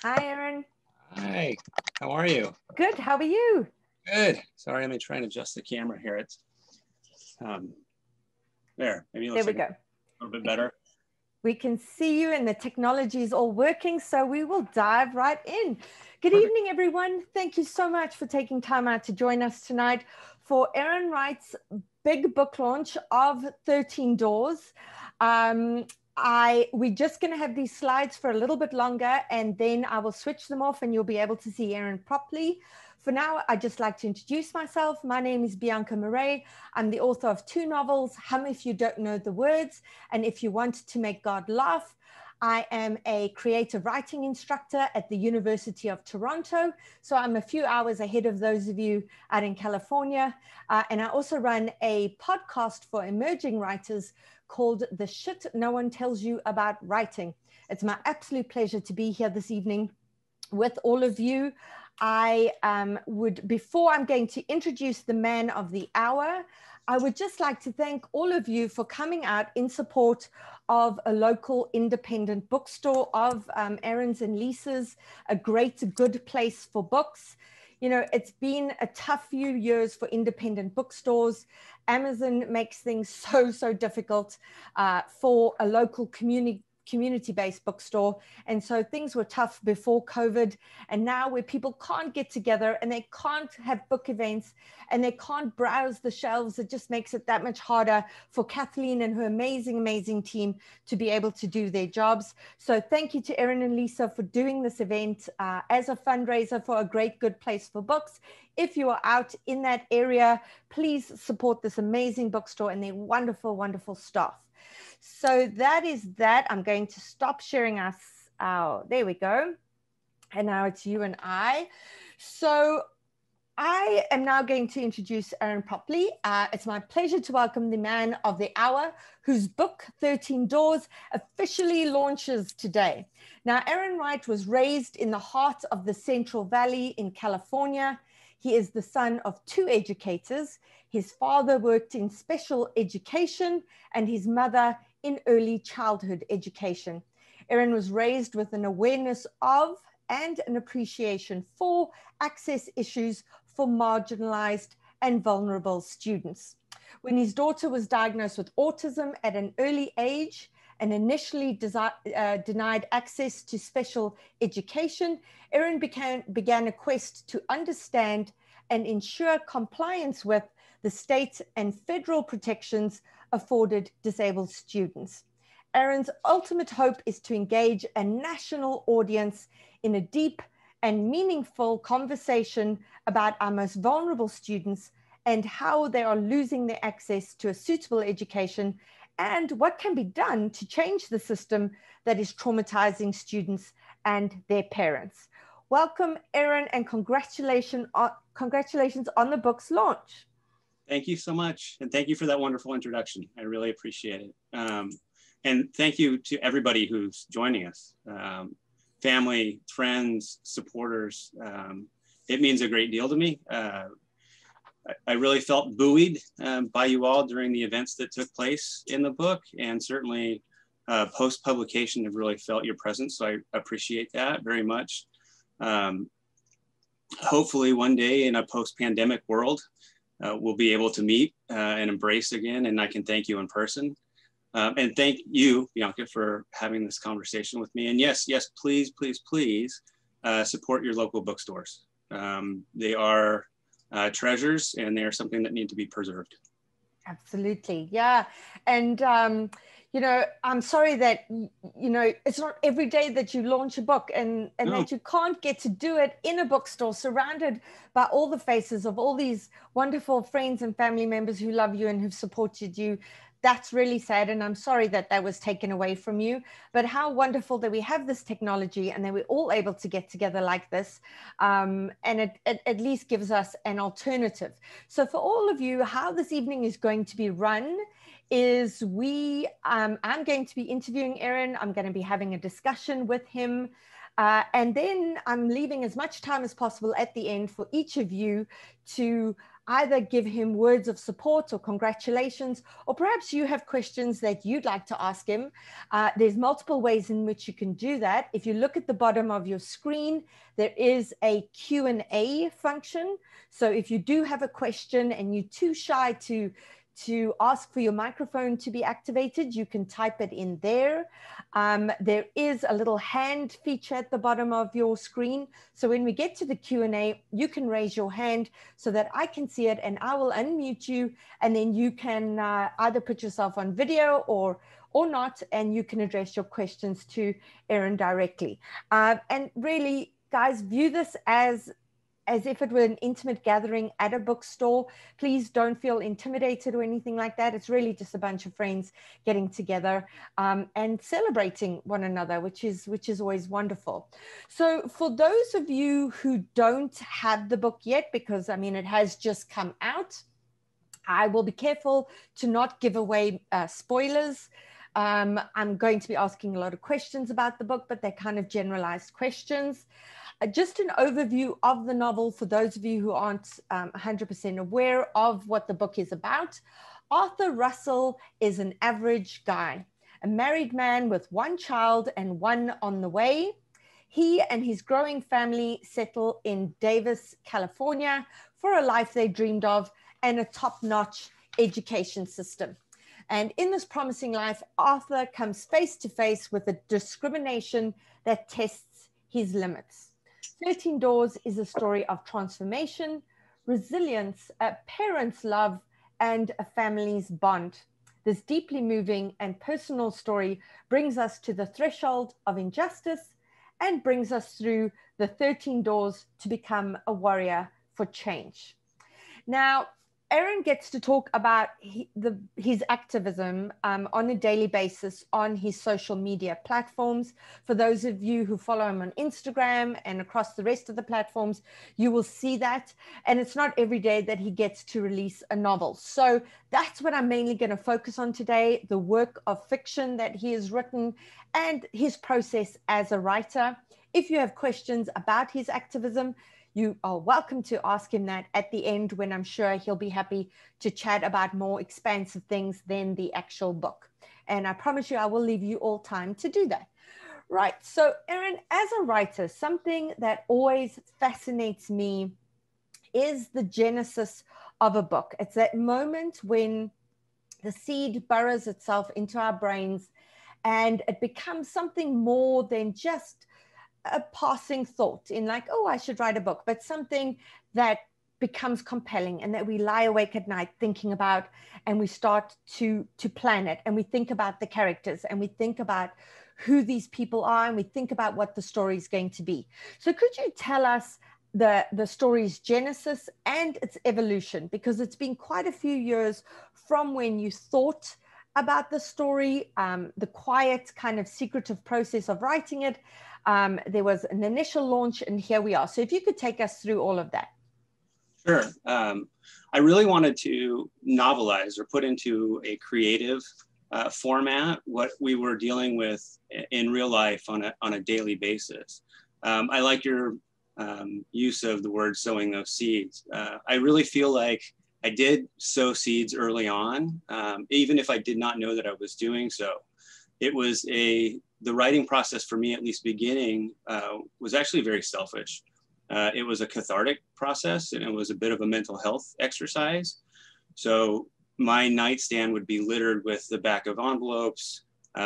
Hi, Aaron. Hi, how are you? Good, how are you? Good. Sorry, let me try and adjust the camera here. It's there. Maybe it looks There we like go. a little bit better. We can see you and the technology is all working, so we will dive right in. Good Perfect. evening, everyone. Thank you so much for taking time out to join us tonight for Aaron Wright's big book launch of 13 Doors. We're just going to have these slides for a little bit longer, and then I will switch them off and you'll be able to see Aaron properly. For now, I'd just like to introduce myself. My name is Bianca Marais. I'm the author of 2 novels, Hum If You Don't Know the Words, and If You Want to Make God Laugh. I am a creative writing instructor at the University of Toronto, so I'm a few hours ahead of those of you out in California. And I also run a podcast for emerging writers called The Shit No One Tells You About Writing. It's my absolute pleasure to be here this evening with all of you. Before I'm going to introduce the man of the hour, I would just like to thank all of you for coming out in support of a local independent bookstore of Aaron's and Lisa's, a great, good place for books. You know, it's been a tough few years for independent bookstores. Amazon makes things so difficult for a local community-based bookstore. And so things were tough before COVID, and now where people can't get together and they can't have book events and they can't browse the shelves, it just makes it that much harder for Kathleen and her amazing team to be able to do their jobs. So thank you to Aaron and Lisa for doing this event as a fundraiser for a great, good place for books. If you are out in that area, please support this amazing bookstore and their wonderful staff. So that is that. I'm going to stop sharing us. There we go. And now it's you and I. So I am now going to introduce Aaron properly. It's my pleasure to welcome the man of the hour, whose book, 13 Doors, officially launches today. Now, Aaron Wright was raised in the heart of the Central Valley in California. He is the son of 2 educators. His father worked in special education and his mother in early childhood education. Aaron was raised with an awareness of and an appreciation for access issues for marginalized and vulnerable students. When his daughter was diagnosed with autism at an early age and initially denied access to special education, Aaron began a quest to understand and ensure compliance with the state and federal protections afforded disabled students. Aaron's ultimate hope is to engage a national audience in a deep and meaningful conversation about our most vulnerable students and how they are losing their access to a suitable education and what can be done to change the system that is traumatizing students and their parents. Welcome, Aaron, and congratulations on the book's launch. Thank you so much. And thank you for that wonderful introduction. I really appreciate it. And thank you to everybody who's joining us. Family, friends, supporters. It means a great deal to me. I really felt buoyed by you all during the events that took place in the book, and certainly post-publication have really felt your presence. So I appreciate that very much. Hopefully one day in a post-pandemic world, we'll be able to meet and embrace again, and I can thank you in person. And thank you, Bianca, for having this conversation with me. And yes, please support your local bookstores. They are treasures, and they are something that need to be preserved. Absolutely, yeah. And you know, I'm sorry that, you know, it's not every day that you launch a book and that you can't get to do it in a bookstore surrounded by all the faces of all these wonderful friends and family members who love you and who've supported you. That's really sad, and I'm sorry that that was taken away from you. But how wonderful that we have this technology and that we're all able to get together like this, and it at least gives us an alternative. So for all of you, how this evening is going to be run is I'm going to be interviewing Aaron. I'm going to be having a discussion with him. And then I'm leaving as much time as possible at the end for each of you to either give him words of support or congratulations, or perhaps you have questions that you'd like to ask him. There's multiple ways in which you can do that. If you look at the bottom of your screen, there is a Q&A function. So if you do have a question and you're too shy to ask for your microphone to be activated, you can type it in there. There is a little hand feature at the bottom of your screen. So when we get to the Q&A, you can raise your hand so that I can see it and I will unmute you, and then you can either put yourself on video or not, and you can address your questions to Aaron directly. And really, guys, view this as if it were an intimate gathering at a bookstore. Please don't feel intimidated or anything like that. It's really just a bunch of friends getting together and celebrating one another, which is always wonderful. So for those of you who don't have the book yet, because I mean, it has just come out, I will be careful to not give away spoilers. I'm going to be asking a lot of questions about the book, but they're kind of generalized questions. Just an overview of the novel for those of you who aren't 100% aware of what the book is about. Arthur Russell is an average guy, a married man with one child and one on the way. He and his growing family settle in Davis, California for a life they dreamed of and a top-notch education system. And in this promising life, Arthur comes face to face with a discrimination that tests his limits. 13 Doors is a story of transformation, resilience, a parent's love, and a family's bond. This deeply moving and personal story brings us to the threshold of injustice and brings us through the 13 doors to become a warrior for change. Now, Aaron gets to talk about his activism on a daily basis on his social media platforms. For those of you who follow him on Instagram and across the rest of the platforms, you will see that. And it's not every day that he gets to release a novel. So that's what I'm mainly going to focus on today, the work of fiction that he has written and his process as a writer. If you have questions about his activism, you are welcome to ask him that at the end, when I'm sure he'll be happy to chat about more expansive things than the actual book. And I promise you, I will leave you all time to do that. Right. So Aaron, as a writer, something that always fascinates me is the genesis of a book. It's that moment when the seed burrows itself into our brains and it becomes something more than just a passing thought in like, oh, I should write a book, but something that becomes compelling and that we lie awake at night thinking about, and we start to plan it, and we think about the characters, and we think about who these people are, and we think about what the story is going to be. So could you tell us the story's genesis and its evolution? Because it's been quite a few years from when you thought about the story, the quiet kind of secretive process of writing it. There was an initial launch, and here we are. So if you could take us through all of that. Sure. I really wanted to novelize or put into a creative format what we were dealing with in real life on a daily basis. I like your use of the word sowing those seeds. I really feel like I did sow seeds early on, even if I did not know that I was doing so. It was the writing process for me, at least beginning, was actually very selfish. It was a cathartic process, and it was a bit of a mental health exercise. So my nightstand would be littered with the back of envelopes,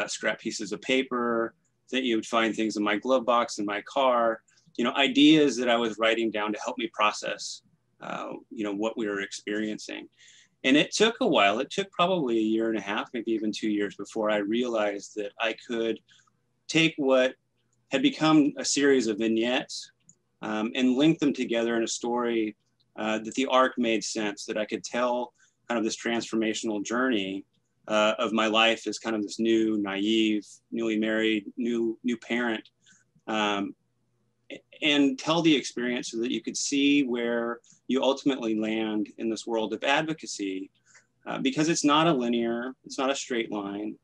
scrap pieces of paper, that you would find things in my glove box in my car, ideas that I was writing down to help me process, what we were experiencing. And it took a while. It took probably a year and a half, maybe even 2 years before I realized that I could take what had become a series of vignettes and link them together in a story that the arc made sense, that I could tell kind of this transformational journey of my life as kind of this new, naive, newly married, new parent, and tell the experience so that you could see where you ultimately land in this world of advocacy, because it's not a linear, it's not a straight line.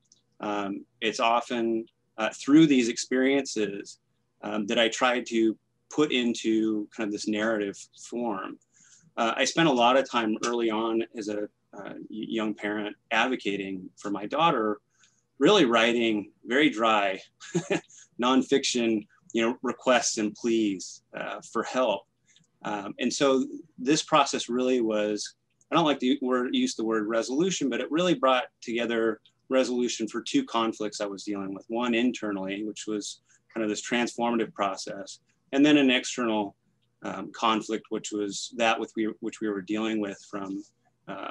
It's often through these experiences that I tried to put into kind of this narrative form. I spent a lot of time early on as a young parent advocating for my daughter, really writing very dry nonfiction, requests and pleas for help. And so this process really was, I don't like to use the word resolution, but it really brought together resolution for two conflicts I was dealing with. One internally, which was kind of this transformative process, and then an external conflict, which was that which we were dealing with from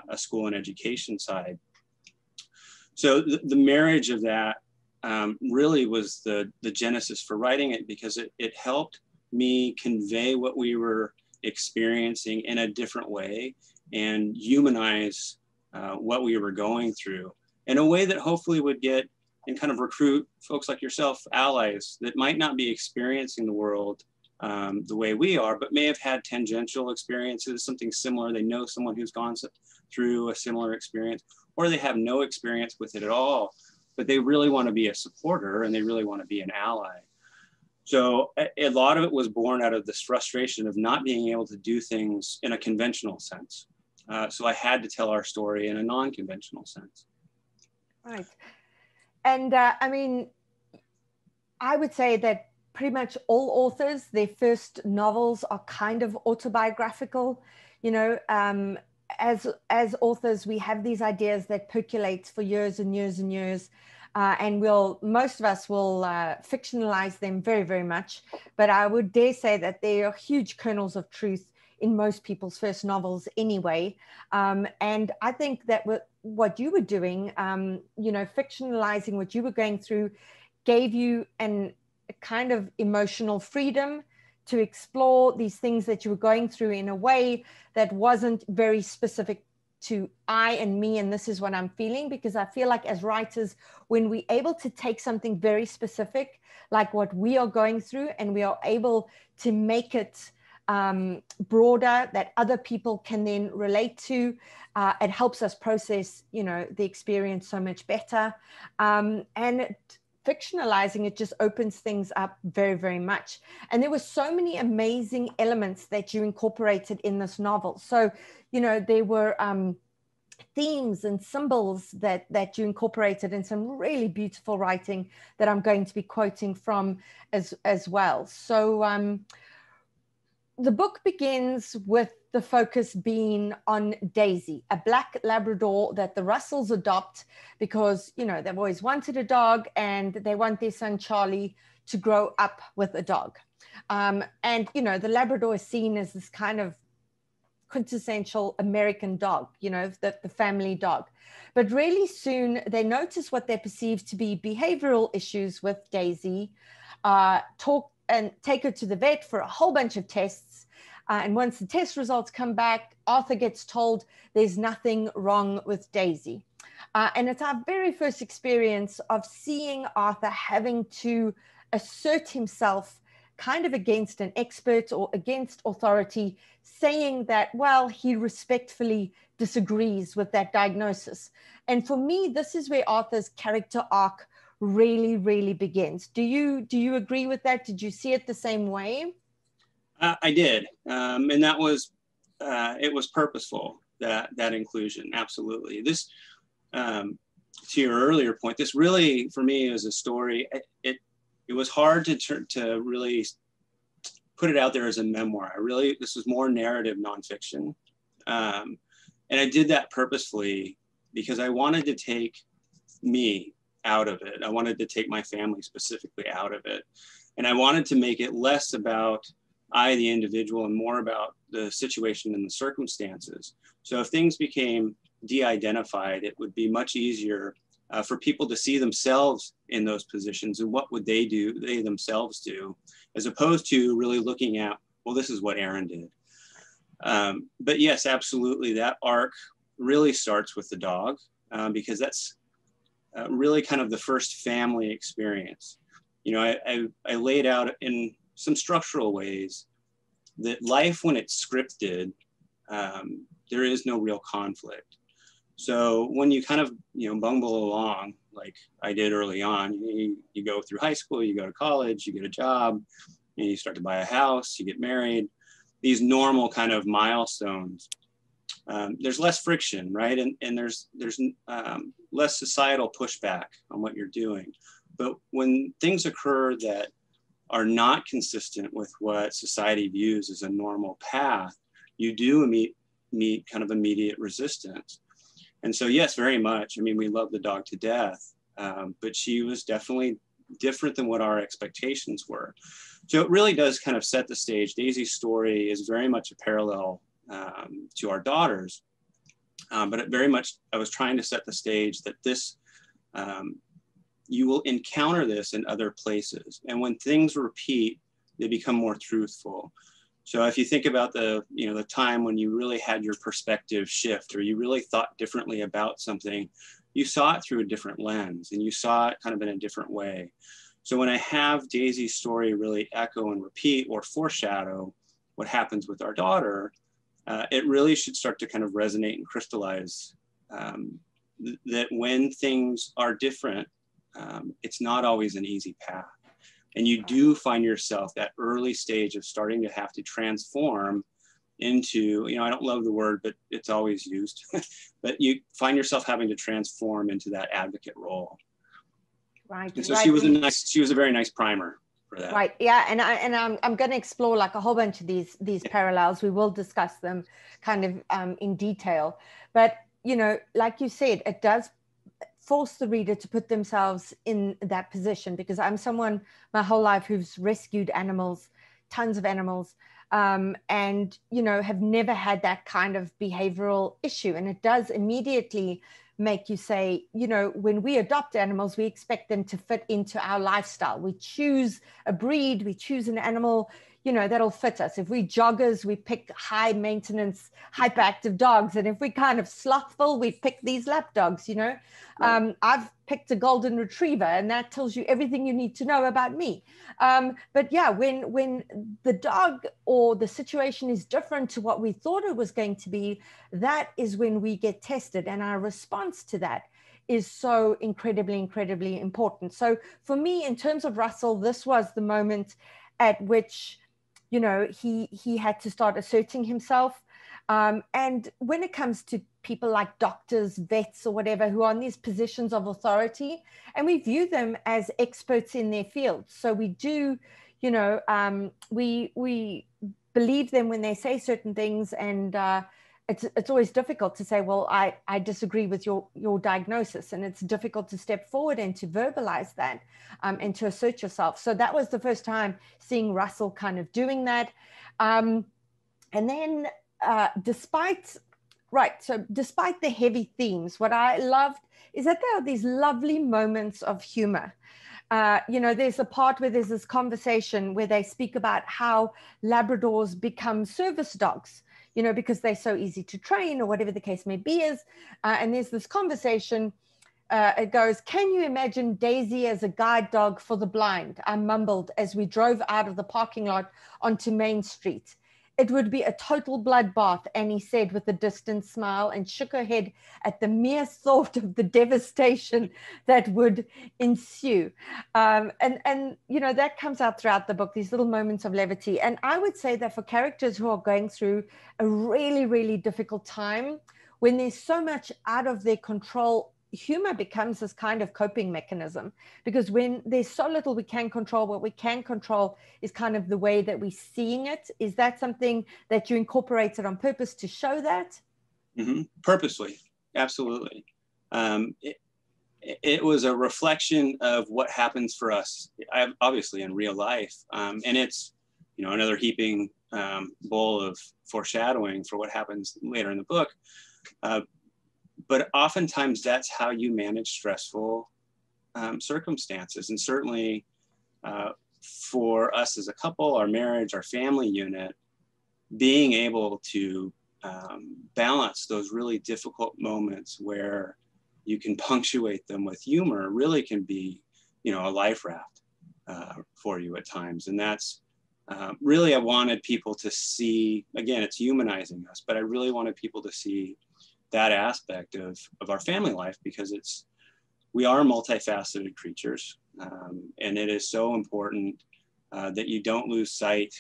a school and education side. So the marriage of that really was the genesis for writing it, because it helped me convey what we were experiencing in a different way and humanize what we were going through in a way that hopefully would get and kind of recruit folks like yourself, allies that might not be experiencing the world the way we are, but may have had tangential experiences, something similar. They know someone who's gone through a similar experience, or they have no experience with it at all, but they really want to be a supporter and they really want to be an ally. So a lot of it was born out of this frustration of not being able to do things in a conventional sense. So I had to tell our story in a non-conventional sense. Right. And I mean, I would say that pretty much all authors, their first novels are kind of autobiographical. As authors, we have these ideas that percolate for years and years and years. And most of us will fictionalize them very, very much. But I would dare say that there are huge kernels of truth in most people's first novels anyway. And I think that what you were doing, fictionalizing what you were going through, gave you a kind of emotional freedom to explore these things that you were going through in a way that wasn't very specific to I and me, and this is what I'm feeling. Because I feel like as writers, when we're able to take something very specific, like what we are going through, and we are able to make it broader, that other people can then relate to, it helps us process, the experience so much better. Fictionalizing it just opens things up very, very much. And there were so many amazing elements that you incorporated in this novel. So, there were themes and symbols that you incorporated in some really beautiful writing that I'm going to be quoting from as well. So the book begins with the focus being on Daisy, a black Labrador that the Russells adopt because, they've always wanted a dog and they want their son Charlie to grow up with a dog. And, the Labrador is seen as this kind of quintessential American dog, the family dog. But really soon they notice what they perceive to be behavioral issues with Daisy, talk and take her to the vet for a whole bunch of tests. And once the test results come back, Arthur gets told there's nothing wrong with Daisy. And it's our very first experience of seeing Arthur having to assert himself kind of against an expert or against authority, saying that, well, he respectfully disagrees with that diagnosis. And for me, this is where Arthur's character arc really, really begins. Do you agree with that? Did you see it the same way? I did, and that was it was purposeful, that inclusion. Absolutely. This, to your earlier point, this really for me is a story. It was hard to really put it out there as a memoir. This was more narrative nonfiction, and I did that purposefully because I wanted to take me out of it. I wanted to take my family specifically out of it. And I wanted to make it less about I, the individual, and more about the situation and the circumstances. So if things became de-identified, it would be much easier for people to see themselves in those positions and what would they themselves do, as opposed to really looking at, well, this is what Aaron did. But yes, absolutely, that arc really starts with the dog because that's really kind of the first family experience. I laid out in some structural ways that life, when it's scripted, there is no real conflict. So when you kind of, bumble along, like I did early on, you go through high school, you go to college, you get a job, you start to buy a house, you get married. these normal kind of milestones, there's less friction, right? And there's less societal pushback on what you're doing. But when things occur that are not consistent with what society views as a normal path, you do meet kind of immediate resistance. And so, yes, very much. I mean, we love the dog to death, but she was definitely different than what our expectations were. So it really does kind of set the stage. Daisy's story is very much a parallel to our daughters, but it very much, I was trying to set the stage that this, you will encounter this in other places. And when things repeat, they become more truthful. So if you think about the time when you really had your perspective shift, or you really thought differently about something, you saw it through a different lens, and you saw it kind of in a different way. So when I have Daisy's story really echo and repeat or foreshadow what happens with our daughter, it really should start to kind of resonate and crystallize that when things are different, it's not always an easy path. And you do find yourself that early stage of starting to have to transform into, I don't love the word, but it's always used, but you find yourself having to transform into that advocate role. Right. And so right. she was a very nice primer for that. Right. Yeah. And I'm going to explore like a whole bunch of these parallels. We will discuss them kind of in detail, but like you said, it does force the reader to put themselves in that position, because I'm someone my whole life who's rescued animals, tons of animals, and have never had that kind of behavioral issue. And it does immediately make you say, when we adopt animals, we expect them to fit into our lifestyle. We choose a breed, we choose an animal, that'll fit us. If we joggers, we pick high maintenance, hyperactive dogs. And if we kind of slothful, we pick these lap dogs, Right. I've picked a golden retriever, and that tells you everything you need to know about me. But yeah, when the dog or the situation is different to what we thought it was going to be, that is when we get tested. And our response to that is so incredibly, incredibly important. So for me, in terms of Russell, this was the moment at which, he had to start asserting himself. And when it comes to people like doctors, vets, or whatever, who are in these positions of authority, and we view them as experts in their field. So we do, we believe them when they say certain things, and it's always difficult to say, well, I disagree with your diagnosis, and it's difficult to step forward and to verbalize that and to assert yourself. So that was the first time seeing Russell kind of doing that. And then despite the heavy themes, what I loved is that there are these lovely moments of humor. There's a part where there's this conversation where they speak about how Labradors become service dogs, because they're so easy to train, or whatever the case may be is. And there's this conversation, it goes, "Can you imagine Daisy as a guide dog for the blind?" I mumbled as we drove out of the parking lot onto Main Street. "It would be a total bloodbath," Annie said with a distant smile, and shook her head at the mere thought of the devastation that would ensue. And that comes out throughout the book, these little moments of levity. And I would say that for characters who are going through a really, really difficult time, when there's so much out of their control, humor becomes this kind of coping mechanism, because when there's so little we can control, what we can control is kind of the way that we're seeing it. Is that something that you incorporated on purpose to show that? Mm-hmm. Purposely, absolutely. It was a reflection of what happens for us, obviously in real life, and it's another heaping bowl of foreshadowing for what happens later in the book. But oftentimes that's how you manage stressful circumstances. And certainly for us as a couple, our marriage, our family unit, being able to balance those really difficult moments where you can punctuate them with humor really can be, a life raft for you at times. And that's really, I wanted people to see, again, it's humanizing us, but I really wanted people to see that aspect of our family life, because we are multifaceted creatures, and it is so important that you don't lose sight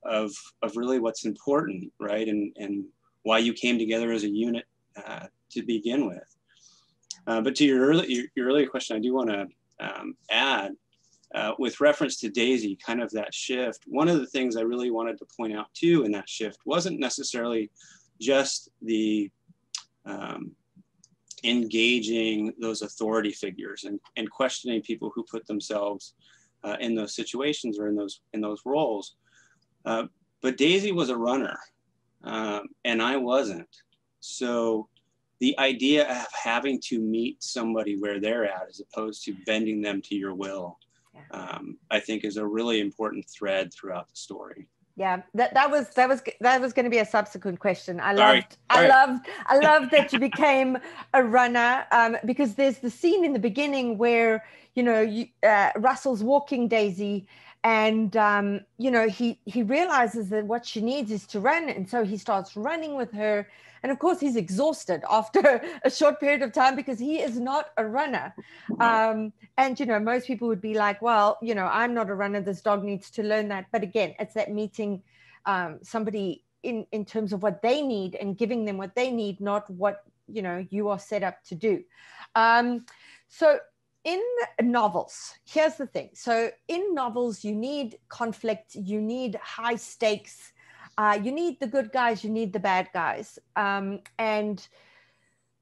of really what's important, right? And why you came together as a unit to begin with. But to your earlier question, I do want to add, with reference to Daisy, kind of that shift. One of the things I really wanted to point out too in that shift wasn't necessarily just the engaging those authority figures and questioning people who put themselves in those situations or in those roles. But Daisy was a runner, and I wasn't. So the idea of having to meet somebody where they're at, as opposed to bending them to your will, I think is a really important thread throughout the story. Yeah, that was going to be a subsequent question. I loved that you became a runner, because there's the scene in the beginning where, you know, Russell's walking Daisy, and you know, he realizes that what she needs is to run, and so he starts running with her. And of course, he's exhausted after a short period of time because he is not a runner. And, you know, most people would be like, well, you know, I'm not a runner. This dog needs to learn that. But again, it's that meeting somebody in terms of what they need and giving them what they need, not what, you know, you are set up to do. So in novels, here's the thing. So in novels, you need conflict, you need high stakes. You need the good guys, you need the bad guys. And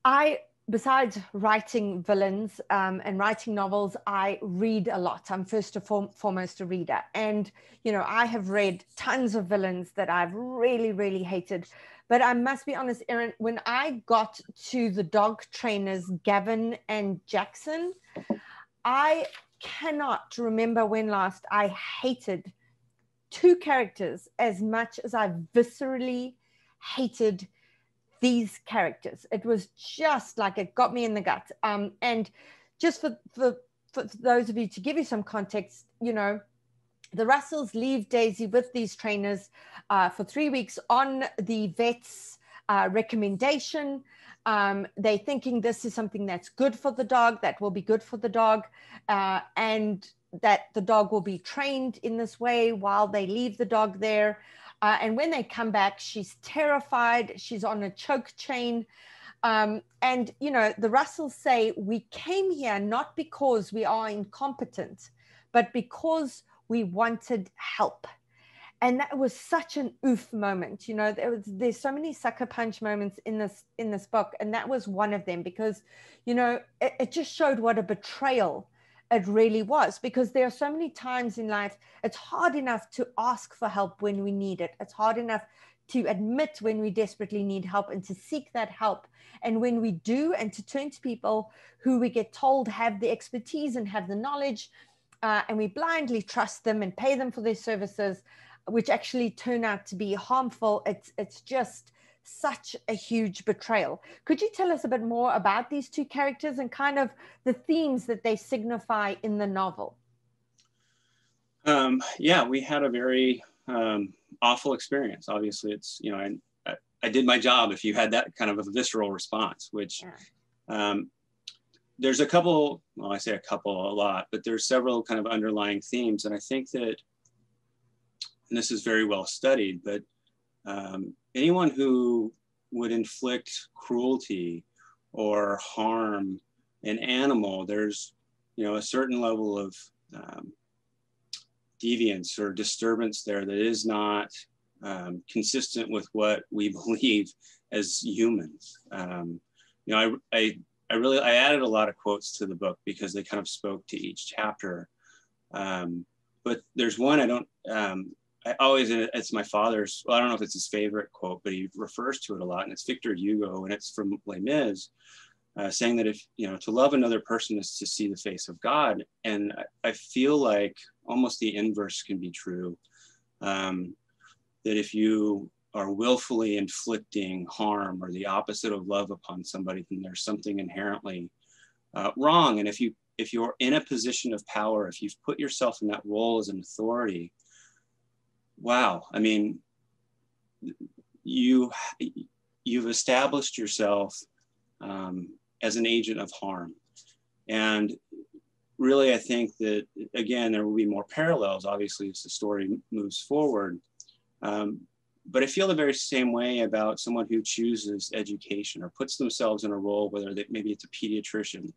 I, besides writing villains and writing novels, I read a lot. I'm first and foremost a reader. And, you know, I have read tons of villains that I've really, really hated. But I must be honest, Aaron, when I got to the dog trainers, Gavin and Jackson, I cannot remember when last I hated two characters as much as I viscerally hated these characters. It was just like, it got me in the gut. And just for those of you, to give you some context, you know, the Russells leave Daisy with these trainers for 3 weeks on the vet's recommendation. They're thinking this is something that's good for the dog, that will be good for the dog. And that the dog will be trained in this way while they leave the dog there. And when they come back, she's terrified. She's on a choke chain. And, you know, the Russells say, we came here not because we are incompetent, but because we wanted help. And that was such an oof moment. You know, there's so many sucker punch moments in this book. And that was one of them because, you know, it just showed what a betrayal it really was, because there are so many times in life, it's hard enough to ask for help when we need it. It's hard enough to admit when we desperately need help and to seek that help. And when we do, and to turn to people who we get told have the expertise and have the knowledge, and we blindly trust them and pay them for their services, which actually turn out to be harmful. It's just such a huge betrayal. Could you tell us a bit more about these two characters and kind of the themes that they signify in the novel? Yeah, we had a very awful experience. Obviously, it's, you know, I did my job if you had that kind of a visceral response, which there's a couple, well, I say a couple a lot, but there's several kind of underlying themes. And I think that, and this is very well studied, but anyone who would inflict cruelty or harm an animal, there's, you know, a certain level of deviance or disturbance there that is not consistent with what we believe as humans. You know, I added a lot of quotes to the book because they kind of spoke to each chapter. But there's one it's my father's, well, I don't know if it's his favorite quote, but he refers to it a lot, and it's Victor Hugo, and it's from Les Mis, saying that if, you know, to love another person is to see the face of God. And I feel like almost the inverse can be true, that if you are willfully inflicting harm or the opposite of love upon somebody, then there's something inherently wrong. And if you're in a position of power, if you've put yourself in that role as an authority, wow, I mean, you've established yourself as an agent of harm. And really, I think that, again, there will be more parallels, obviously, as the story moves forward. But I feel the very same way about someone who chooses education or puts themselves in a role, whether maybe it's a pediatrician,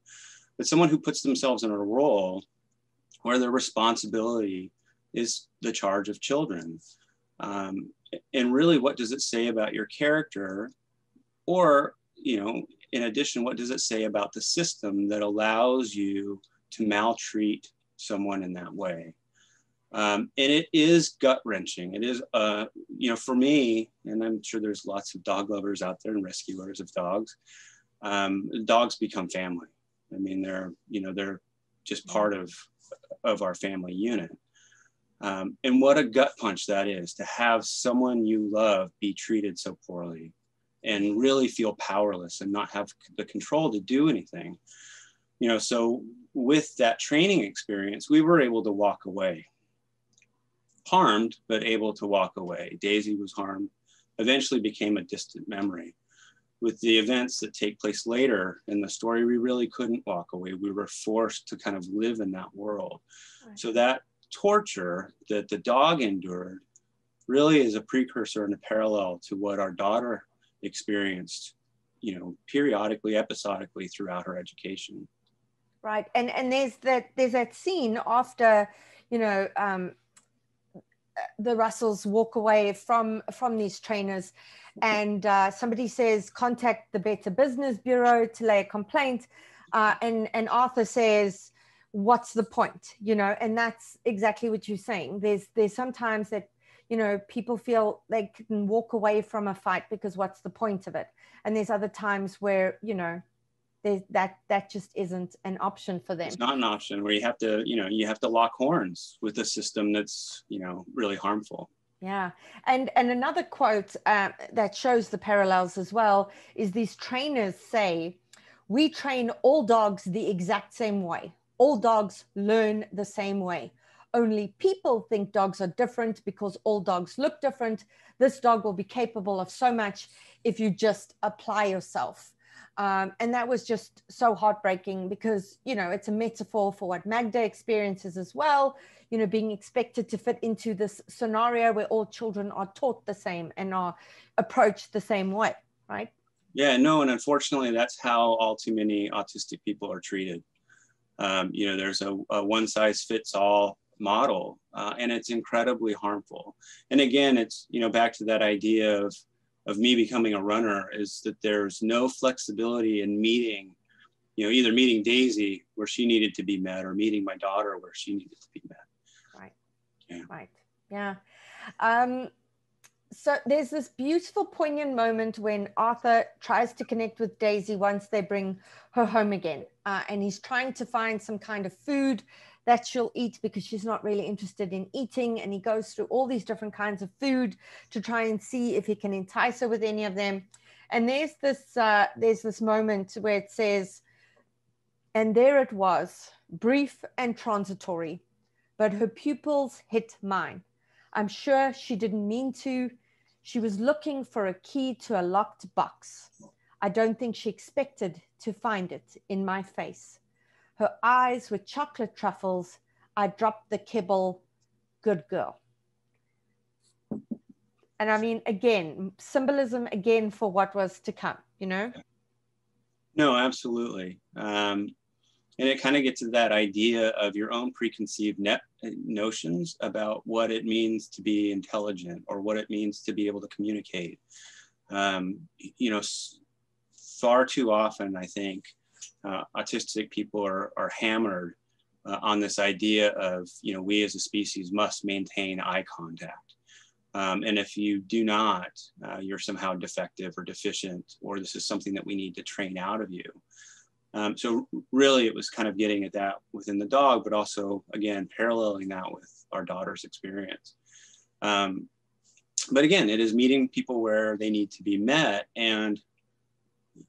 but someone who puts themselves in a role where their responsibility is the charge of children. And really, what does it say about your character? Or, you know, in addition, what does it say about the system that allows you to maltreat someone in that way? And it is gut-wrenching. It is, you know, for me, and I'm sure there's lots of dog lovers out there and rescuers of dogs, dogs become family. I mean, they're just part of our family unit. And what a gut punch that is, to have someone you love be treated so poorly and really feel powerless and not have the control to do anything. You know, so with that training experience, we were able to walk away. Harmed, but able to walk away. Daisy was harmed, eventually became a distant memory. With the events that take place later in the story, we really couldn't walk away. We were forced to kind of live in that world. Right. So that torture that the dog endured really is a precursor and a parallel to what our daughter experienced, you know, periodically, episodically throughout her education. Right, and there's that scene after, you know, the Russells walk away from these trainers, and somebody says, contact the Better Business Bureau to lay a complaint, and Arthur says, what's the point, you know? And that's exactly what you're saying. There's sometimes that, you know, people feel they can walk away from a fight because what's the point of it? And there's other times where, you know, that just isn't an option for them. It's not an option, where you have to lock horns with a system that's, you know, really harmful. Yeah. And another quote that shows the parallels as well is these trainers say, we train all dogs the exact same way. All dogs learn the same way. Only people think dogs are different because all dogs look different. This dog will be capable of so much if you just apply yourself. And that was just so heartbreaking because, you know, it's a metaphor for what Magda experiences as well, you know, being expected to fit into this scenario where all children are taught the same and are approached the same way, right? Yeah, no, and unfortunately, that's how all too many autistic people are treated. You know, there's a one-size-fits-all model, and it's incredibly harmful. And again, it's, you know, back to that idea of me becoming a runner, is that there's no flexibility in meeting, you know, either meeting Daisy where she needed to be met or meeting my daughter where she needed to be met. Right. Yeah. Right. Yeah. So there's this beautiful, poignant moment when Arthur tries to connect with Daisy once they bring her home again. And he's trying to find some kind of food that she'll eat because she's not really interested in eating. And he goes through all these different kinds of food to try and see if he can entice her with any of them. And there's this moment where it says, and there it was, brief and transitory, but her pupils hit mine. I'm sure she didn't mean to. She was looking for a key to a locked box. I don't think she expected to find it in my face. Her eyes were chocolate truffles. I dropped the kibble. Good girl. And I mean, again, symbolism again for what was to come, you know? No, absolutely. And it kind of gets to that idea of your own preconceived notions about what it means to be intelligent or what it means to be able to communicate. You know, far too often, I think, autistic people are hammered on this idea of, you know, we as a species must maintain eye contact. And if you do not, you're somehow defective or deficient, or this is something that we need to train out of you. So really, it was kind of getting at that within the dog, but also, again, paralleling that with our daughter's experience. But again, it is meeting people where they need to be met and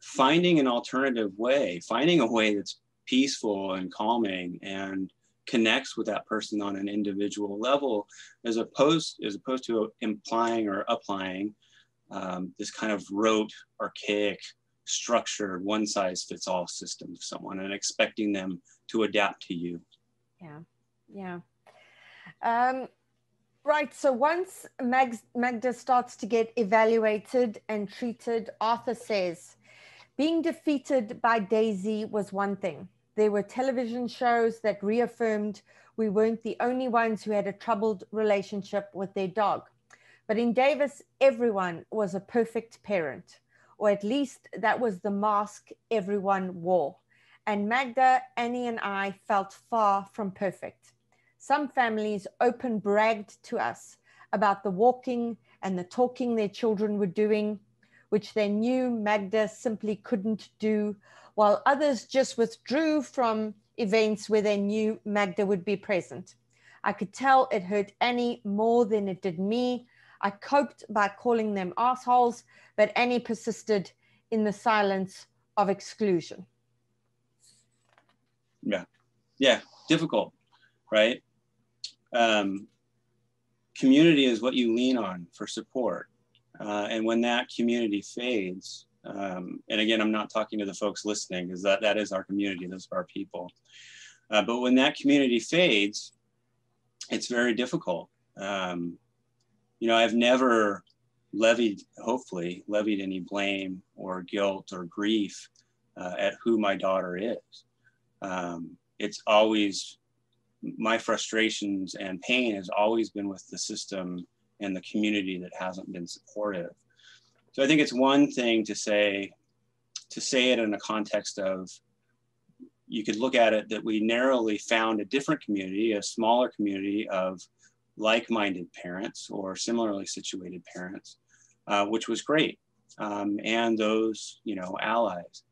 finding an alternative way, finding a way that's peaceful and calming and connects with that person on an individual level, as opposed to implying or applying this kind of rote, archaic structured, one-size-fits-all system of someone and expecting them to adapt to you. Yeah. Right, so once Magda starts to get evaluated and treated, Arthur says, being defeated by Daisy was one thing. There were television shows that reaffirmed we weren't the only ones who had a troubled relationship with their dog. But in Davis, everyone was a perfect parent, or at least that was the mask everyone wore. And Magda, Annie, and I felt far from perfect. Some families open bragged to us about the walking and the talking their children were doing, which they knew Magda simply couldn't do, while others just withdrew from events where they knew Magda would be present. I could tell it hurt Annie more than it did me. I coped by calling them assholes, but Annie persisted in the silence of exclusion. Yeah, difficult, right? Community is what you lean on for support. And when that community fades, and again, I'm not talking to the folks listening, because that is our community, those are our people. But when that community fades, it's very difficult. I've never hopefully levied any blame or guilt or grief at who my daughter is. It's always, my frustrations and pain has always been with the system and the community that hasn't been supportive. So I think it's one thing to say it in a context of, you could look at it that we narrowly found a different community, a smaller community of like-minded parents or similarly situated parents, which was great, and those, allies.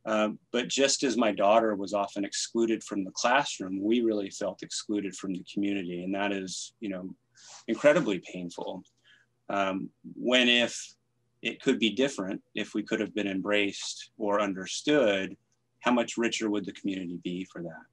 But just as my daughter was often excluded from the classroom, we really felt excluded from the community, and that is, incredibly painful. When if it could be different, if we could have been embraced or understood, how much richer would the community be for that?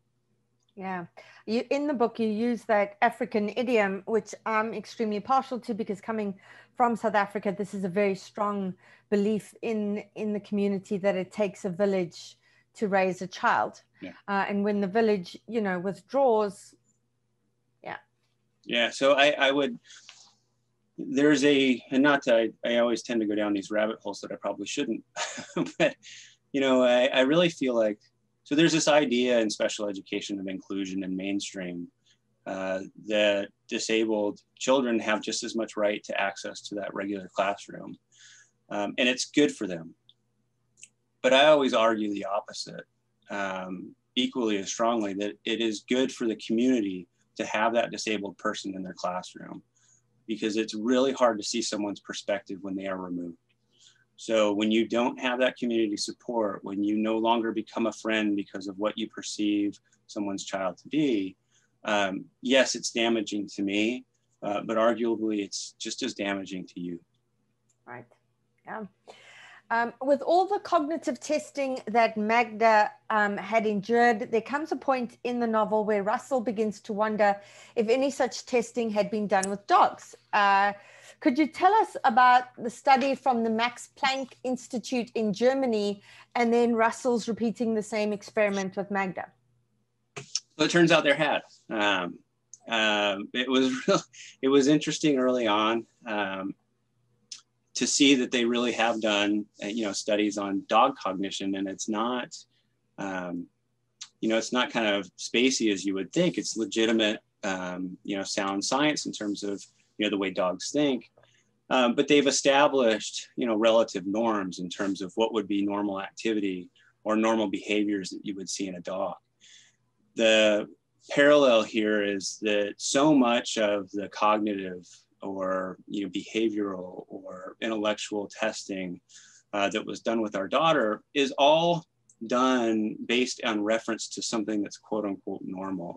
Yeah. In the book, you use that African idiom, which I'm extremely partial to, because coming from South Africa, this is a very strong belief in the community that it takes a village to raise a child. Yeah. And when the village, withdraws. Yeah. So I would, I always tend to go down these rabbit holes that I probably shouldn't, but, I really feel like, so there's this idea in special education of inclusion and mainstream that disabled children have just as much right to access to that regular classroom. And it's good for them. But I always argue the opposite, equally as strongly, that it is good for the community to have that disabled person in their classroom, because it's really hard to see someone's perspective when they are removed. So when you don't have that community support, when you no longer become a friend because of what you perceive someone's child to be, yes, it's damaging to me, but arguably it's just as damaging to you. Right. Yeah. With all the cognitive testing that Magda had endured, there comes a point in the novel where Russell begins to wonder if any such testing had been done with dogs. Could you tell us about the study from the Max Planck Institute in Germany, and then Russell's repeating the same experiment with Magda? So it turns out there had. It was interesting early on to see that they really have done, studies on dog cognition, and it's not, it's not kind of spacey as you would think. It's legitimate, sound science in terms of, the way dogs think. But they've established, relative norms in terms of what would be normal activity or normal behaviors that you would see in a dog. The parallel here is that so much of the cognitive or behavioral or intellectual testing that was done with our daughter is all done based on reference to something that's quote unquote normal.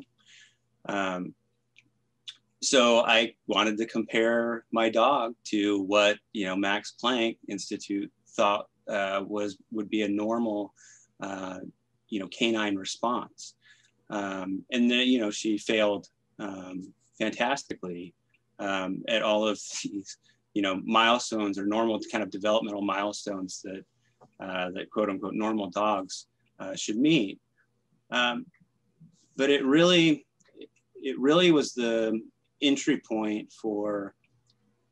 So I wanted to compare my dog to what Max Planck Institute thought would be a normal canine response, and then she failed fantastically at all of these milestones or normal kind of developmental milestones that that quote unquote normal dogs should meet. But it really was the entry point for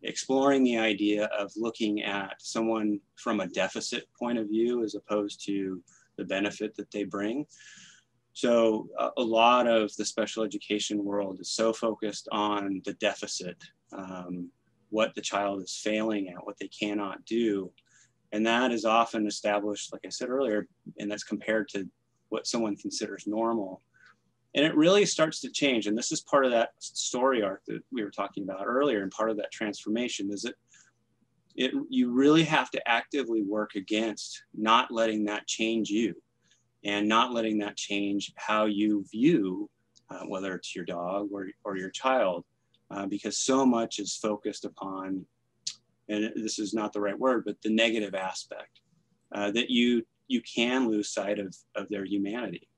exploring the idea of looking at someone from a deficit point of view as opposed to the benefit that they bring. So a lot of the special education world is so focused on the deficit, what the child is failing at, what they cannot do. And that is often established, like I said earlier, and that's compared to what someone considers normal. And it really starts to change. And this is part of that story arc that we were talking about earlier. And part of that transformation is that you really have to actively work against not letting that change you and not letting that change how you view, whether it's your dog or your child, because so much is focused upon, and this is not the right word, but the negative aspect, that you can lose sight of their humanity.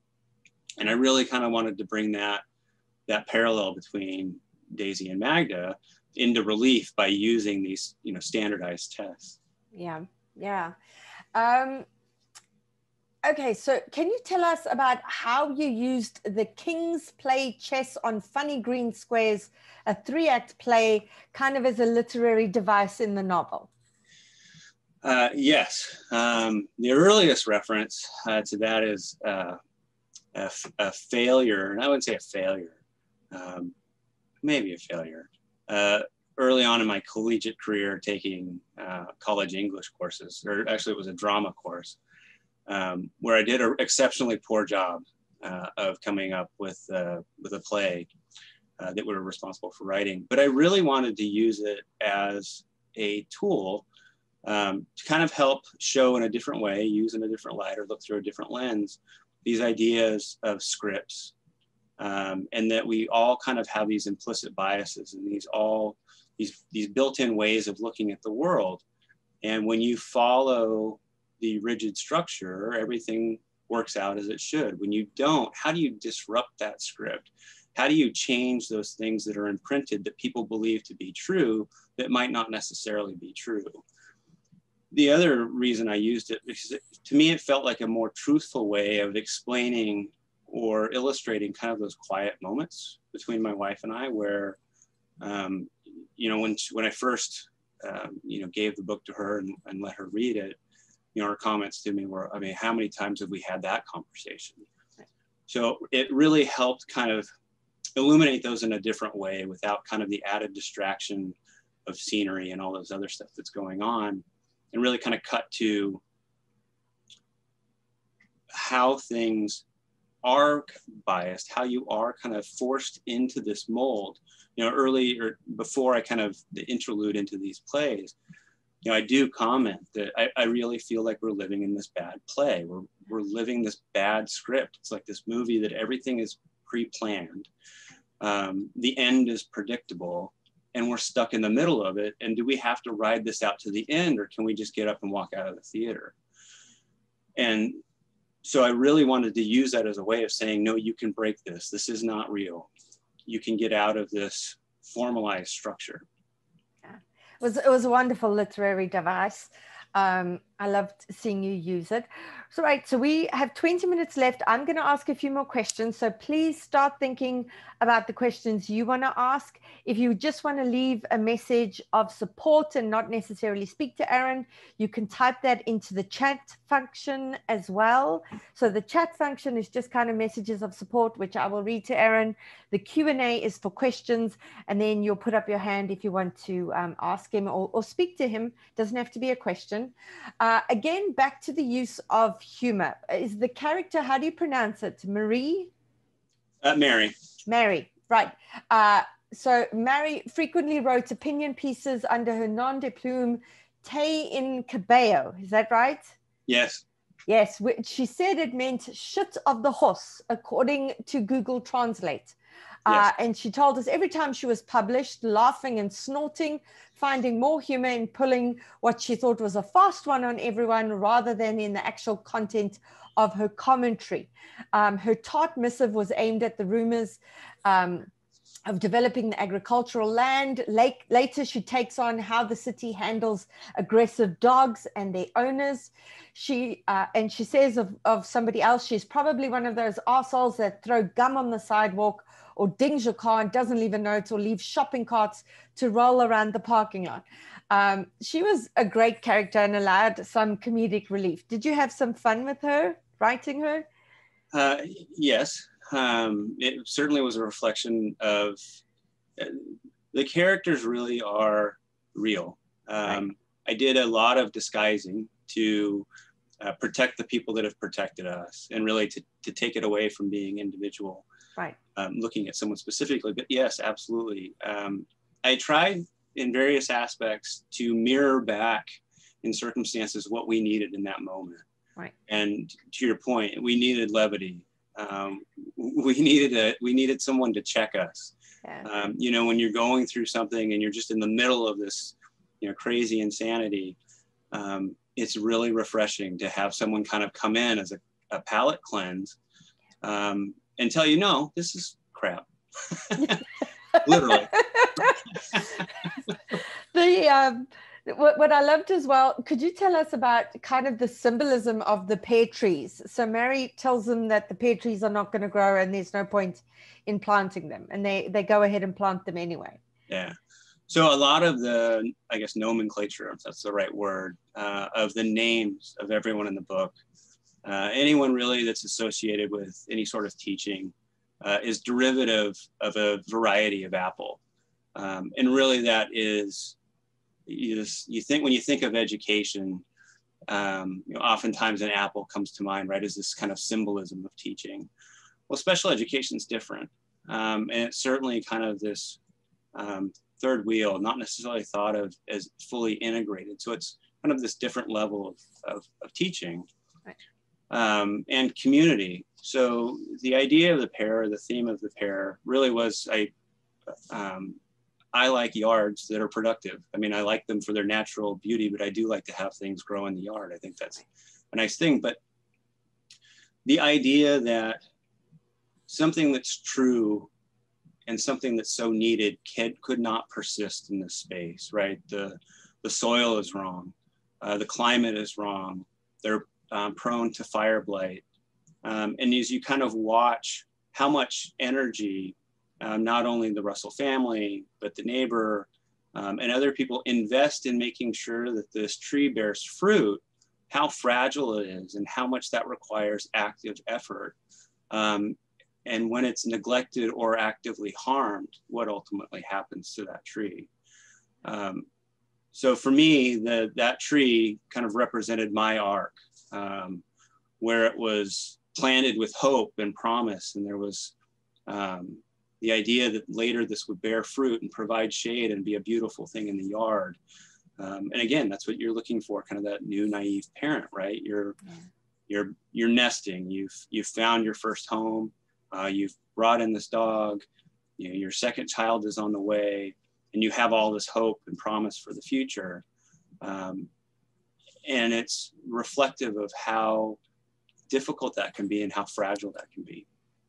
And I really kind of wanted to bring that parallel between Daisy and Magda into relief by using these, standardized tests. Yeah, yeah. Okay, so can you tell us about how you used the King's Play Chess on Funny Green Squares, a 3-act play, kind of as a literary device in the novel? Yes. The earliest reference to that is a failure, and I wouldn't say a failure, maybe a failure. Early on in my collegiate career, taking college English courses, or actually it was a drama course, where I did an exceptionally poor job of coming up with a play that we were responsible for writing. But I really wanted to use it as a tool to kind of help show in a different way, use in a different light, or look through a different lens, these ideas of scripts, and that we all kind of have these implicit biases and these built-in ways of looking at the world. And when you follow the rigid structure, everything works out as it should. When you don't, how do you disrupt that script? How do you change those things that are imprinted that people believe to be true that might not necessarily be true? The other reason I used it, because to me, it felt like a more truthful way of explaining or illustrating kind of those quiet moments between my wife and I, where, when I first, gave the book to her and let her read it, her comments to me were, how many times have we had that conversation? So it really helped kind of illuminate those in a different way without kind of the added distraction of scenery and all those other stuff that's going on, and really kind of cut to how things are biased, how you are kind of forced into this mold. Early or before I kind of the interlude into these plays, I do comment that I really feel like we're living in this bad play. We're living this bad script. It's like this movie that everything is pre-planned. The end is predictable, and we're stuck in the middle of it. And do we have to ride this out to the end, or can we just get up and walk out of the theater? And so I really wanted to use that as a way of saying, no, you can break this. This is not real. You can get out of this formalized structure. It was a wonderful literary device. I loved seeing you use it. So, right, so we have 20 minutes left. I'm going to ask a few more questions. So please start thinking about the questions you want to ask. If you just want to leave a message of support and not necessarily speak to Aaron, you can type that into the chat function as well. So the chat function is just kind of messages of support, which I will read to Aaron. The Q&A is for questions, and then you'll put up your hand if you want to ask him or speak to him. Doesn't have to be a question. Again, back to the use of humor. Is the character, how do you pronounce it? Marie? Mary. Mary, right. So Mary frequently wrote opinion pieces under her nom de plume, Tay in Cabello. Is that right? Yes. Yes, which she said it meant shit of the horse, according to Google Translate. Yes. And she told us every time she was published, laughing and snorting, finding more humor in pulling what she thought was a fast one on everyone rather than in the actual content of her commentary. Her tart missive was aimed at the rumors of developing the agricultural land. Later, she takes on how the city handles aggressive dogs and their owners. And she says of somebody else, she's probably one of those arseholes that throw gum on the sidewalk or dings your car and doesn't leave a note, or leave shopping carts to roll around the parking lot. She was a great character and allowed some comedic relief. Did you have some fun with her, writing her? Yes. It certainly was a reflection of the characters really are real. Right. I did a lot of disguising to protect the people that have protected us, and really to take it away from being individual, right. Looking at someone specifically. But yes, absolutely. I tried in various aspects to mirror back in circumstances what we needed in that moment. Right. And to your point, we needed levity. We needed someone to check us. Yeah. You know, when you're going through something and you're just in the middle of this, you know, crazy insanity, it's really refreshing to have someone kind of come in as a palate cleanse, and tell you, no, this is crap. Literally. What I loved as well, could you tell us about kind of the symbolism of the pear trees? So Mary tells them that the pear trees are not going to grow and there's no point in planting them, and they go ahead and plant them anyway. Yeah. So a lot of the, I guess, nomenclature, if that's the right word, of the names of everyone in the book, anyone really that's associated with any sort of teaching, is derivative of a variety of apple. And really that is, you think, when you think of education, you know, oftentimes an apple comes to mind, right, as this kind of symbolism of teaching. Well, special education is different. And it's certainly kind of this third wheel, not necessarily thought of as fully integrated. So it's kind of this different level of teaching. Right. And community. So the idea of the pear, the theme of the pear, really was I like yards that are productive. I mean, I like them for their natural beauty, but I do like to have things grow in the yard. I think that's a nice thing. But the idea that something that's true and something that's so needed could not persist in this space, right? The soil is wrong. The climate is wrong. They're prone to fire blight. And as you kind of watch how much energy not only the Russell family, but the neighbor and other people invest in making sure that this tree bears fruit, how fragile it is and how much that requires active effort. And when it's neglected or actively harmed, what ultimately happens to that tree. So for me, that tree kind of represented my arc, where it was planted with hope and promise. And there was the idea that later this would bear fruit and provide shade and be a beautiful thing in the yard. And again, that's what you're looking for, kind of that new naive parent, right? You're nesting, you've found your first home, you've brought in this dog, you know, your second child is on the way, and you have all this hope and promise for the future. And it's reflective of how difficult that can be and how fragile that can be.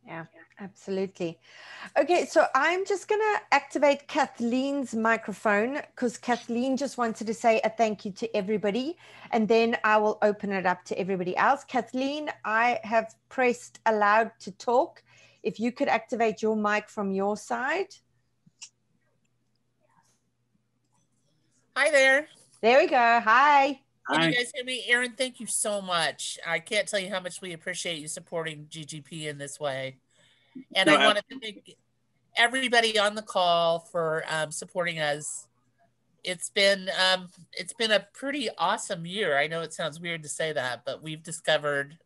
Yeah, absolutely. Okay, so I'm just going to activate Kathleen's microphone because Kathleen just wanted to say a thank you to everybody, and then I will open it up to everybody else. Kathleen, I have pressed allowed to talk. If you could activate your mic from your side. Hi there. There we go. Hi. Can you guys hear me? Aaron, thank you so much. I can't tell you how much we appreciate you supporting GGP in this way. And I want to thank everybody on the call for supporting us. It's been a pretty awesome year. I know it sounds weird to say that, but we've discovered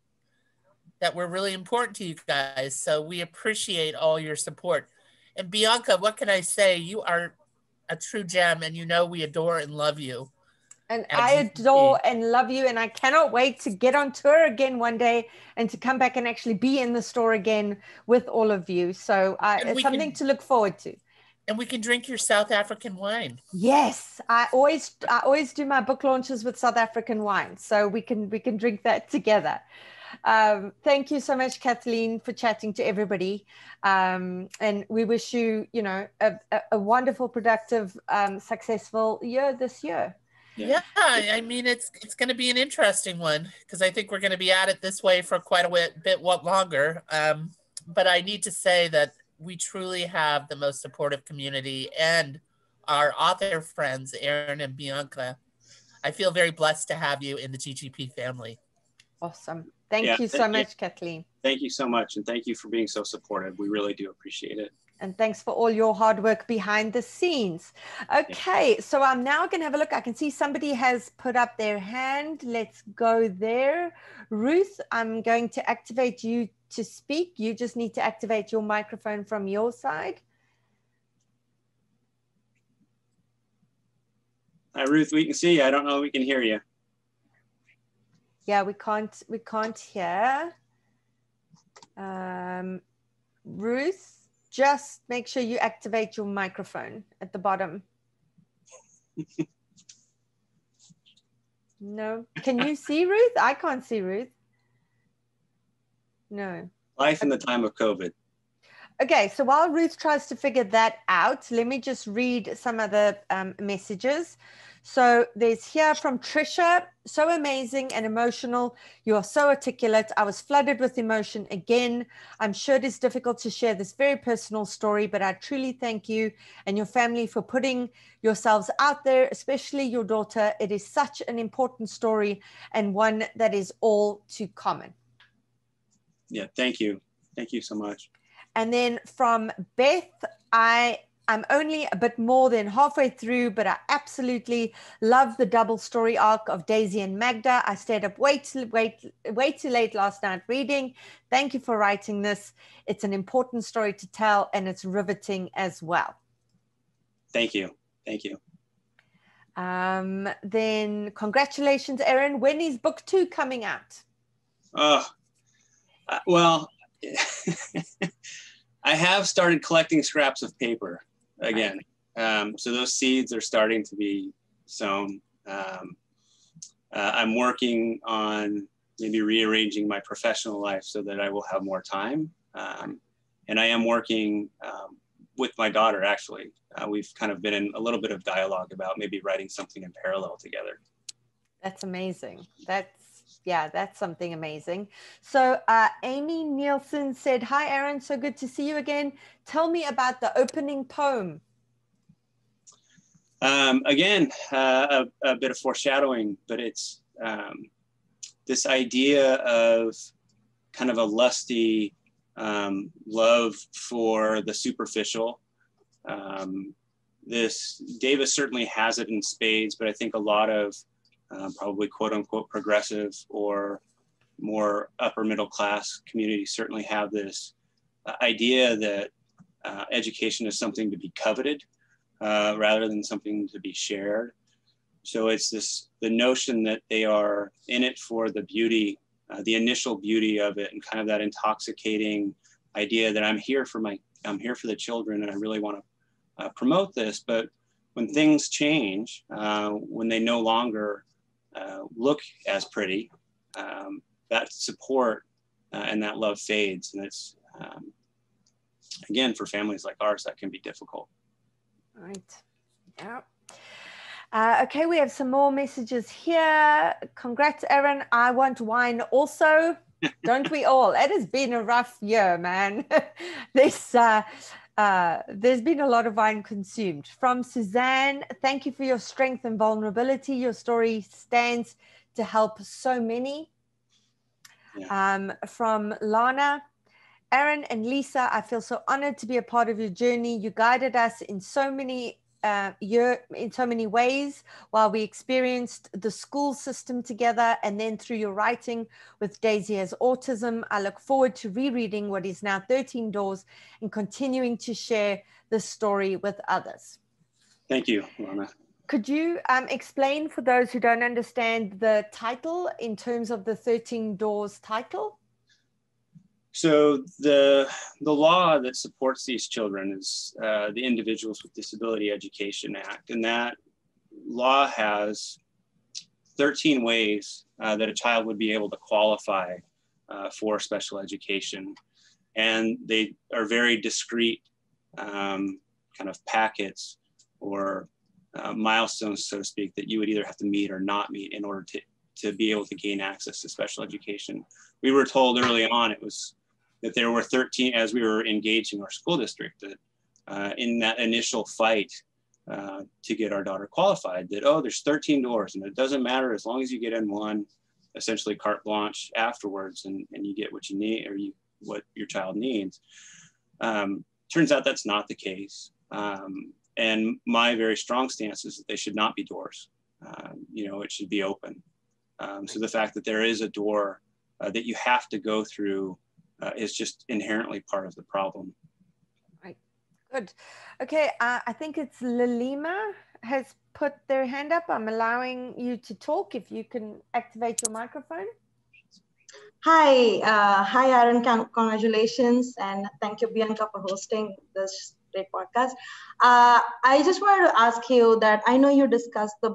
that we're really important to you guys. So we appreciate all your support. And Bianca, what can I say? You are a true gem, and you know we adore and love you. And I adore and love you, and I cannot wait to get on tour again one day and to come back and actually be in the store again with all of you. So it's something to look forward to. And we can drink your South African wine. Yes, I always do my book launches with South African wine, so we can drink that together. Thank you so much, Kathleen, for chatting to everybody. And we wish you, you know, a wonderful, productive, successful year this year. Yeah, I mean, it's going to be an interesting one because I think we're going to be at it this way for quite a bit longer. But I need to say that we truly have the most supportive community, and our author friends, Aaron and Bianca. I feel very blessed to have you in the GGP family. Awesome. Thank you so much, Kathleen. Thank you so much. And thank you for being so supportive. We really do appreciate it. And thanks for all your hard work behind the scenes. Okay, so I'm now going to have a look. I can see somebody has put up their hand. Let's go there. Ruth, I'm going to activate you to speak. You just need to activate your microphone from your side. Hi, Ruth, we can see you. I don't know if we can hear you. Yeah, we can't hear. Ruth, just make sure you activate your microphone at the bottom. No. Can you see Ruth? I can't see Ruth. No. Life in the time of COVID. Okay, so while Ruth tries to figure that out, let me just read some of the messages. So there's here from Trisha, so amazing and emotional. You are so articulate. I was flooded with emotion again. I'm sure it is difficult to share this very personal story, but I truly thank you and your family for putting yourselves out there, especially your daughter. It is such an important story and one that is all too common. Yeah, thank you. Thank you so much. And then from Beth, I'm only a bit more than halfway through, but I absolutely love the double story arc of Daisy and Magda. I stayed up way too late last night reading. Thank you for writing this. It's an important story to tell, and it's riveting as well. Thank you. Thank you. Then congratulations, Aaron. When is book 2 coming out? Well, I have started collecting scraps of paper again. So those seeds are starting to be sown. I'm working on maybe rearranging my professional life so that I will have more time. And I am working with my daughter, actually. We've kind of been in a little bit of dialogue about maybe writing something in parallel together. That's amazing. That's something amazing. So Amy Nielsen said, hi, Aaron, so good to see you again. Tell me about the opening poem. Again, a bit of foreshadowing, but it's this idea of kind of a lusty love for the superficial. Davis certainly has it in spades, but I think a lot of probably quote unquote progressive or more upper middle class communities certainly have this idea that education is something to be coveted rather than something to be shared. So it's the notion that they are in it for the beauty, the initial beauty of it, and kind of that intoxicating idea that I'm here for the children and I really want to promote this. But when things change, when they no longer look as pretty, that support and that love fades. And it's, again, for families like ours, that can be difficult. All right. Yeah. Okay, we have some more messages here. Congrats, Aaron. I want wine also. Don't we all? It has been a rough year, man. There's been a lot of wine consumed. From Suzanne, thank you for your strength and vulnerability. Your story stands to help so many. Yeah. From Lana, Aaron and Lisa, I feel so honored to be a part of your journey. You guided us in so many ways while we experienced the school system together, and then through your writing with Daisy has autism. I look forward to rereading what is now 13 Doors and continuing to share this story with others. Thank you, Lana. Could you explain for those who don't understand the title in terms of the 13 Doors title? So the law that supports these children is the Individuals with Disability Education Act. And that law has 13 ways that a child would be able to qualify for special education. And they are very discrete kind of packets or milestones, so to speak, that you would either have to meet or not meet in order to be able to gain access to special education. We were told early on that there were 13, as we were engaging our school district, that in that initial fight to get our daughter qualified, that, oh, there's 13 doors and it doesn't matter as long as you get in one, essentially carte blanche afterwards, and you get what you need or what your child needs. Turns out that's not the case. And my very strong stance is that they should not be doors. It should be open. So the fact that there is a door that you have to go through is just inherently part of the problem. Right, good. Okay, I think it's Lalima has put their hand up. I'm allowing you to talk. If you can activate your microphone. Hi, Aaron. Congratulations, and thank you, Bianca, for hosting this great podcast. I just wanted to ask you that I know you discussed the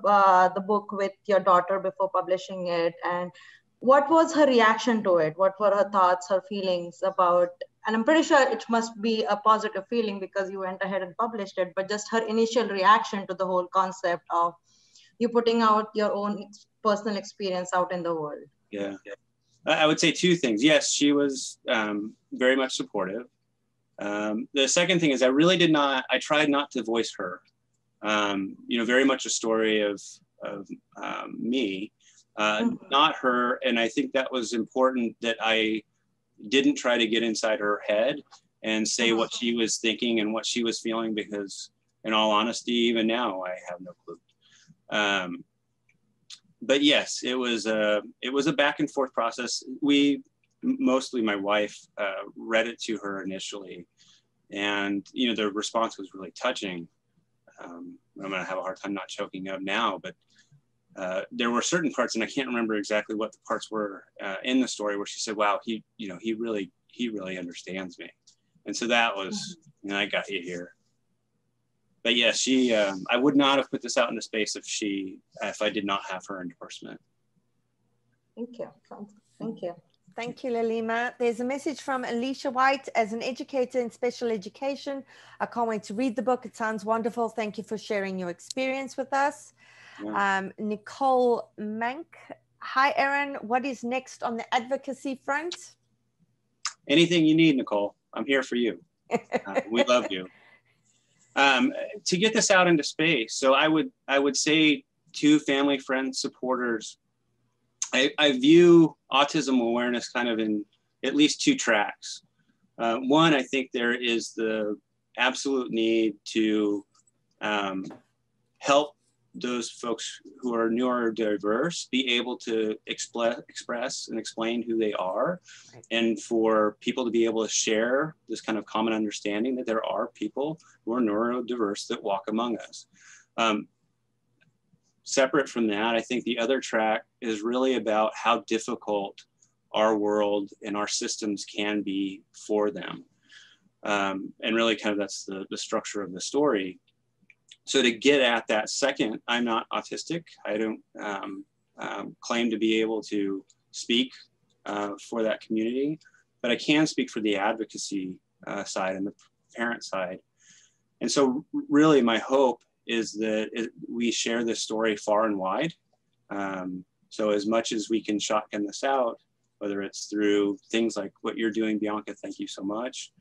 book with your daughter before publishing it, and what was her reaction to it? What were her thoughts, her feelings about? And I'm pretty sure it must be a positive feeling because you went ahead and published it, but just her initial reaction to the whole concept of you putting out your own personal experience out in the world. Yeah. I would say two things. Yes, she was very much supportive. The second thing is I tried not to voice her. Very much a story of me, not her. And I think that was important that I didn't try to get inside her head and say what she was thinking and what she was feeling, because in all honesty, even now, I have no clue. But yes, it was a back and forth process. Mostly my wife read it to her initially, and the response was really touching. I'm gonna have a hard time not choking up now, but there were certain parts, and I can't remember exactly what the parts were in the story, where she said, "Wow, he really understands me," and so that was, I got you here. But yeah, I would not have put this out into space if I did not have her endorsement. Thank you. Thank you. Thank you, Lalima. There's a message from Alicia White. As an educator in special education, I can't wait to read the book. It sounds wonderful. Thank you for sharing your experience with us. Yeah. Nicole Mank. Hi, Aaron. What is next on the advocacy front? Anything you need, Nicole. I'm here for you. We love you. To get this out into space, so I would say to family, friends, supporters, I view autism awareness kind of in at least two tracks. One, I think there is the absolute need to help those folks who are neurodiverse be able to express and explain who they are, and for people to be able to share this kind of common understanding that there are people who are neurodiverse that walk among us. Separate from that, I think the other track is really about how difficult our world and our systems can be for them. And really kind of that's the structure of the story. So to get at that second, I'm not autistic. I don't claim to be able to speak for that community, but I can speak for the advocacy side and the parent side. And so really my hope is that we share this story far and wide. So as much as we can shotgun this out, whether it's through things like what you're doing, Bianca, thank you so much.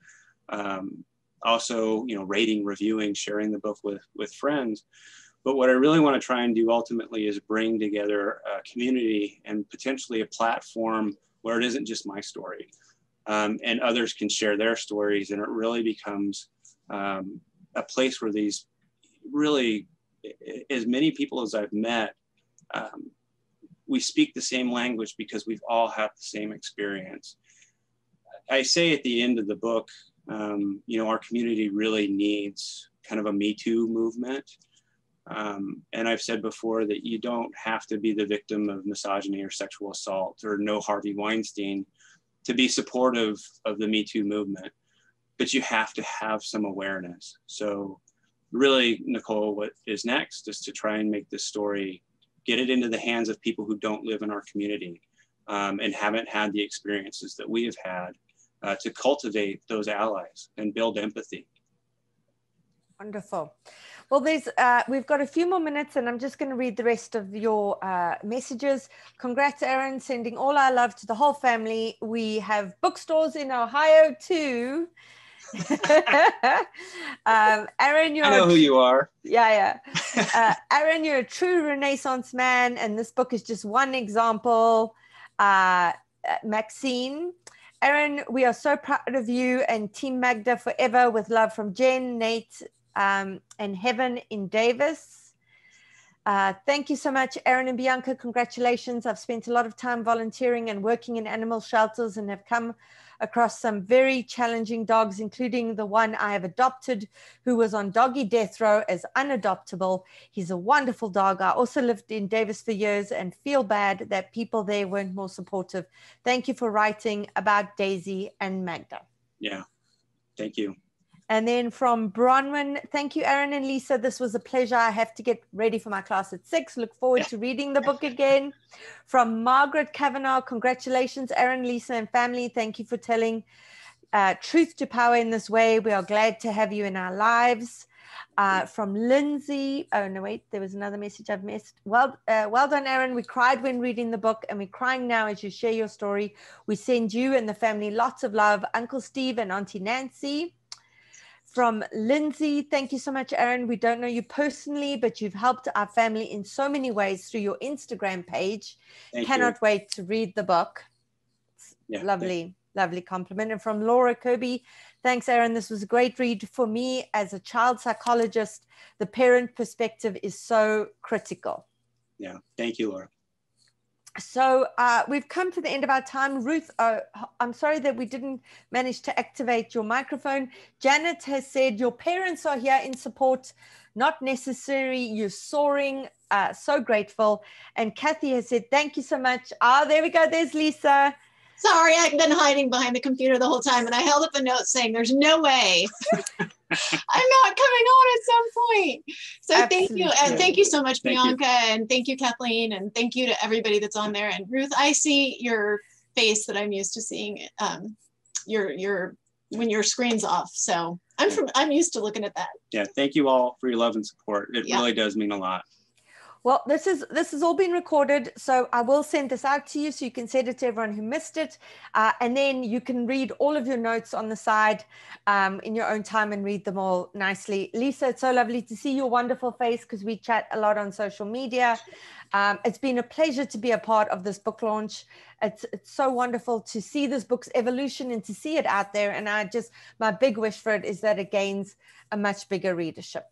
Also, rating, reviewing, sharing the book with friends. But what I really want to try and do ultimately is bring together a community and potentially a platform where it isn't just my story, and others can share their stories, and it really becomes a place where these really, as many people as I've met, we speak the same language because we've all had the same experience. I say at the end of the book, our community really needs kind of a Me Too movement. And I've said before that you don't have to be the victim of misogyny or sexual assault or no Harvey Weinstein to be supportive of the Me Too movement, but you have to have some awareness. So really, Nicole, what is next is to try and make this story, get it into the hands of people who don't live in our community. and haven't had the experiences that we have had to cultivate those allies and build empathy. Wonderful. Well, we've got a few more minutes, and I'm just going to read the rest of your messages. Congrats, Aaron, sending all our love to the whole family. We have bookstores in Ohio too. Aaron, I know who you are. Yeah. Aaron, you're a true Renaissance man, and this book is just one example. Maxine, Aaron, we are so proud of you and Team Magda forever, with love from Jen, Nate, and Heaven in Davis. Thank you so much, Aaron and Bianca. Congratulations. I've spent a lot of time volunteering and working in animal shelters and have come across some very challenging dogs, including the one I have adopted, who was on doggy death row as unadoptable. He's a wonderful dog. I also lived in Davis for years and feel bad that people there weren't more supportive. Thank you for writing about Daisy and Magda. Yeah, thank you. And then from Bronwyn, thank you, Aaron and Lisa. This was a pleasure. I have to get ready for my class at 6. Look forward to reading the book again. From Margaret Kavanaugh, congratulations, Aaron, Lisa, and family. Thank you for telling truth to power in this way. We are glad to have you in our lives. From Lindsay, oh no, wait, there was another message I've missed. Well done, Aaron. We cried when reading the book, and we're crying now as you share your story. We send you and the family lots of love. Uncle Steve and Auntie Nancy. From Lindsay, thank you so much, Aaron. We don't know you personally, but you've helped our family in so many ways through your Instagram page. Cannot wait to read the book. Yeah, lovely compliment. And from Laura Kirby, thanks, Aaron. This was a great read for me as a child psychologist. The parent perspective is so critical. Yeah, thank you, Laura. So we've come to the end of our time. Ruth, I'm sorry that we didn't manage to activate your microphone. Janet has said your parents are here in support, not necessary. You're soaring. So grateful. And Kathy has said, thank you so much. There we go. There's Lisa. Sorry, I've been hiding behind the computer the whole time, and I held up a note saying there's no way I'm not coming on at some point. So absolutely. Thank you. And thank you so much, Bianca. And thank you, Kathleen. And thank you to everybody that's on there. And Ruth, I see your face that I'm used to seeing your when your screen's off. So I'm used to looking at that. Yeah, thank you all for your love and support. It really does mean a lot. Well, this has all been recorded, so I will send this out to you so you can send it to everyone who missed it. And then you can read all of your notes on the side in your own time and read them all nicely. Lisa, it's so lovely to see your wonderful face because we chat a lot on social media. It's been a pleasure to be a part of this book launch. It's so wonderful to see this book's evolution and to see it out there. And my big wish for it is that it gains a much bigger readership.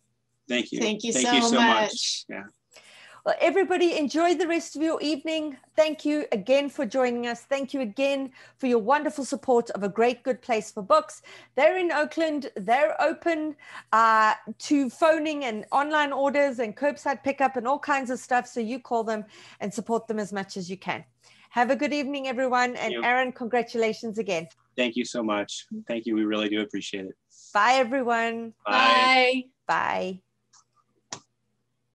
Thank you. Thank you so much. Yeah. Well, everybody, enjoy the rest of your evening. Thank you again for joining us. Thank you again for your wonderful support of A Great Good Place for Books. They're in Oakland. They're open to phoning and online orders and curbside pickup and all kinds of stuff. So you call them and support them as much as you can. Have a good evening, everyone. And Aaron, congratulations again. Thank you so much. Thank you. We really do appreciate it. Bye, everyone. Bye. Bye.